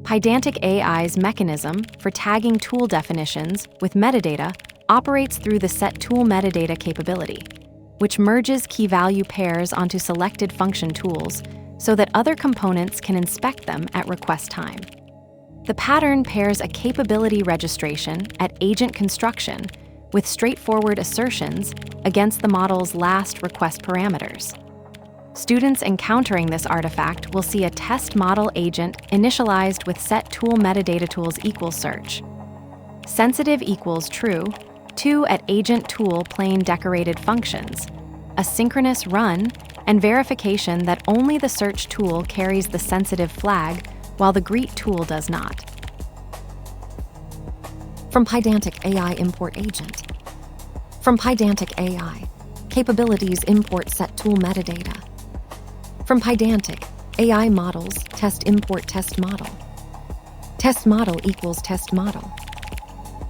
Pydantic AI's mechanism for tagging tool definitions with metadata operates through the SetToolMetadata capability, which merges key-value pairs onto selected function tools so that other components can inspect them at request time. The pattern pairs a capability registration at agent construction with straightforward assertions against the model's last request parameters. Students encountering this artifact will see a test model agent initialized with SetToolMetadata tools equals search. Sensitive equals true, 2 at agent tool plain decorated functions, a synchronous run, and verification that only the search tool carries the sensitive flag while the greet tool does not. From Pydantic AI Import Agent. From Pydantic AI, capabilities import SetToolMetadata. From Pydantic, AI models, test import test model. Test model equals test model.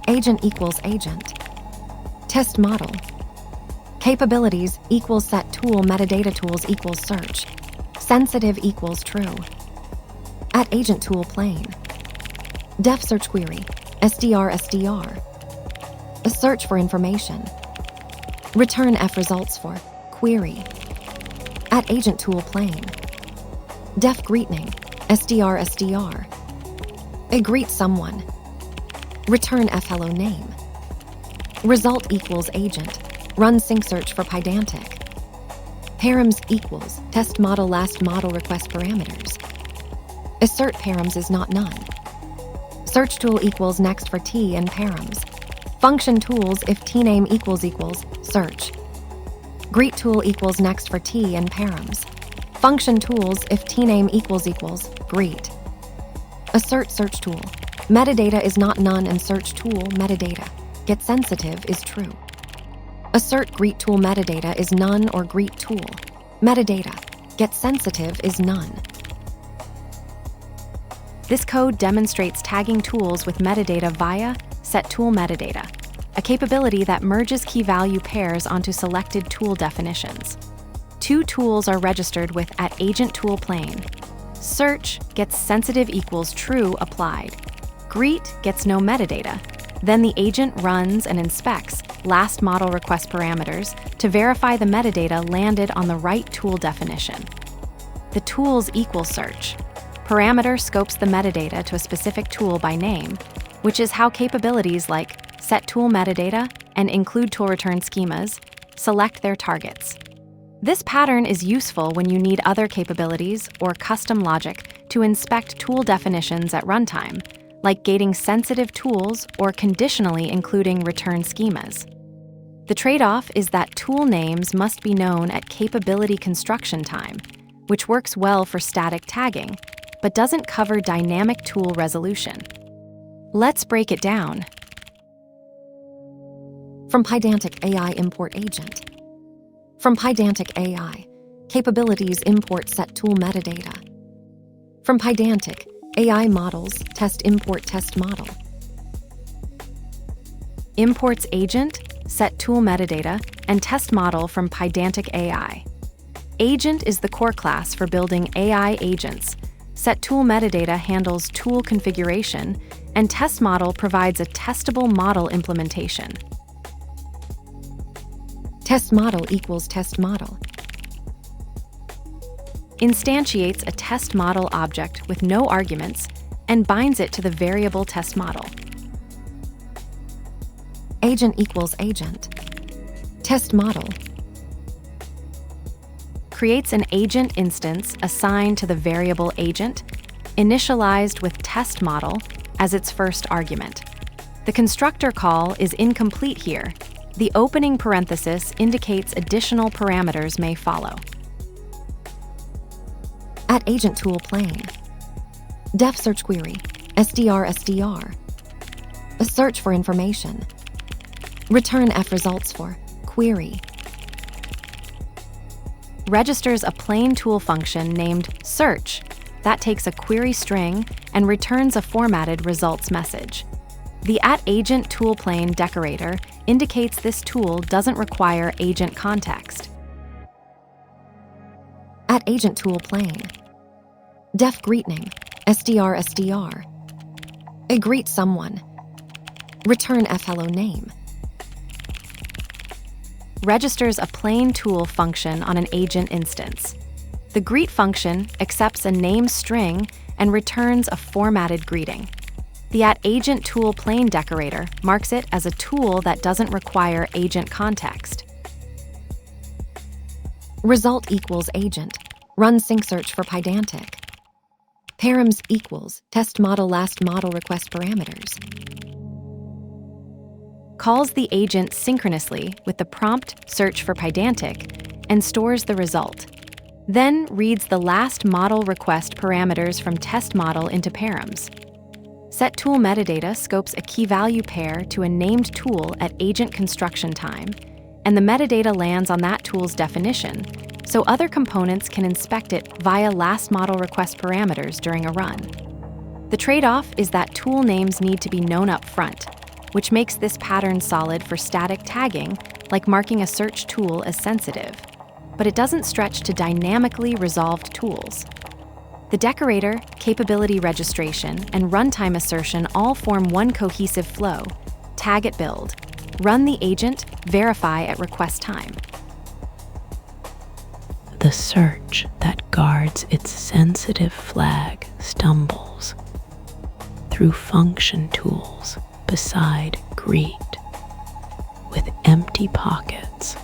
Agent equals agent. Test model. Capabilities equals SetToolMetadata tools equals search. Sensitive equals true. At agent tool plain. Def search query, SDR. A search for information. Return F results for query. At agent tool plain. Def greeting, SDR. A greet someone. Return F hello name. Result equals agent. Run sync search for Pydantic. Params equals test model last model request parameters. Assert params is not none. Search tool equals next for T and params. Function tools if tname equals search. Greet tool equals next for T and params. Function tools if tname equals greet. Assert search tool. Metadata is not none and search tool metadata. Get sensitive is true. Assert greet tool metadata is none or greet tool. Metadata. Get sensitive is none. This code demonstrates tagging tools with metadata via SetToolMetadata, a capability that merges key-value pairs onto selected tool definitions. 2 tools are registered with at agent tool plain. Search gets sensitive equals true applied. Greet gets no metadata. Then the agent runs and inspects last model request parameters to verify the metadata landed on the right tool definition. The tools equal search. Parameter scopes the metadata to a specific tool by name, which is how capabilities like SetToolMetadata and include tool return schemas select their targets. This pattern is useful when you need other capabilities or custom logic to inspect tool definitions at runtime, like gating sensitive tools or conditionally including return schemas. The trade-off is that tool names must be known at capability construction time, which works well for static tagging, but doesn't cover dynamic tool resolution. Let's break it down. From Pydantic AI Import Agent. From Pydantic AI, capabilities import SetToolMetadata. From Pydantic, AI models, test import test model. Imports agent, SetToolMetadata, and test model from Pydantic AI. Agent is the core class for building AI agents. SetToolMetadata handles tool configuration, and test model provides a testable model implementation. Test model equals test model. Instantiates a test model object with no arguments and binds it to the variable test model. Agent equals agent. Test model. Creates an agent instance assigned to the variable agent, initialized with test model as its first argument. The constructor call is incomplete here. The opening parenthesis indicates additional parameters may follow. At agent tool plain. Def search query, SDR. A search for information. Return F results for query. Registers a plain tool function named search that takes a query string and returns a formatted results message. The @agent tool plain decorator indicates this tool doesn't require agent context. At agent tool plain. Def greeting, SDR. A greet someone. Return hello name. Registers a plain tool function on an agent instance. The greet function accepts a name string and returns a formatted greeting. The @agent tool plain decorator marks it as a tool that doesn't require agent context. Result equals agent. Run sync search for Pydantic. Params equals test model last model request parameters. Calls the agent synchronously with the prompt search for Pydantic and stores the result. Then reads the last model request parameters from test model into params. SetToolMetadata scopes a key value pair to a named tool at agent construction time, and the metadata lands on that tool's definition, so other components can inspect it via last model request parameters during a run. The trade-off is that tool names need to be known up front, which makes this pattern solid for static tagging, like marking a search tool as sensitive, but it doesn't stretch to dynamically resolved tools. The decorator, capability registration, and runtime assertion all form one cohesive flow: tag at build, run the agent, verify at request time. The search that guards its sensitive flag stumbles through function tools beside greet with empty pockets